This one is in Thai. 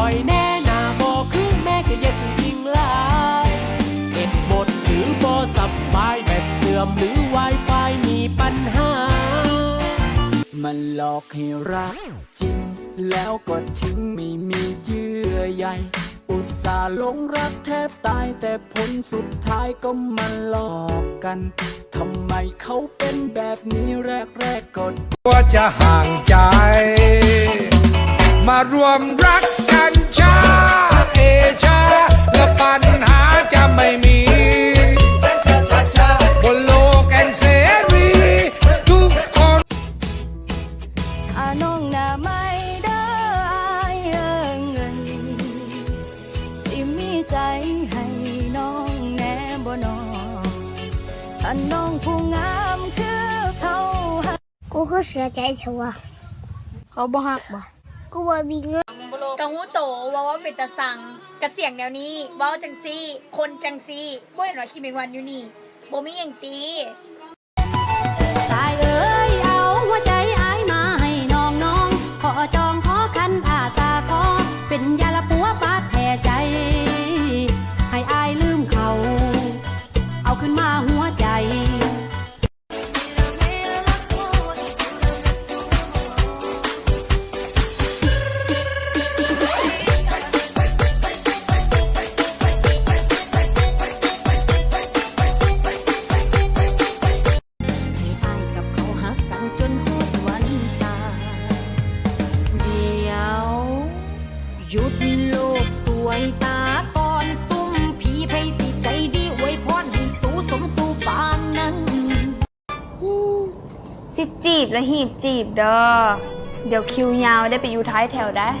อยแน่นาบอกคือแม่ก็อย่าสิยิงลายเอ็ดหมดหรือบ่สบายแบบเสื่อมหรือ Wi-Fi มีปัญหามันหลอกให้รักจริงแล้วก็ทิ้งไม่มีเยื่อใยอุตส่าห์หลงรักแทบตายแต่ผลสุดท้ายก็มาหลอกกันทำไมเขาเป็นแบบนี้แรกก็ว่าจะห่างใจมารวมรักกันช้าชาและปัญหาจะไม่มีบนโลกแห่งเสรีทุกคนน้องหน้าไม่ได้เงินสิมีใจให้น้องแน่บ่น้องถ้าน้องผู้งามคือเขากูก็เสียใจเถอะวะเขาบ่ฮักบ่กูว่ามีเงินกังหูโตว่าเป็นตาสังกระเสียงแนวนี้เว้าจังซี่คนจังซี่บ่เห็นว่าคิดเป็นวันอยู่นี่บ่มีหยังตีสายเอ้ยเอาหัวใจอ้ายมาให้น้องขอจองขอคันอาสาขอเป็นยาละปัวบาดแผลใจให้อ้ายลืมเขาเอาขึ้นมาหัวใจจนหดวันตายเดี๋ยวหยุดโลกสวยสาก่อนซุ่มผีไพสิใจดีอวยพรให้สู้สมสู่ปานนั้นสิจีบและหีบจีบเด้อเดี๋ยวคิวยาวได้ไปอยู่ท้ายแถวได้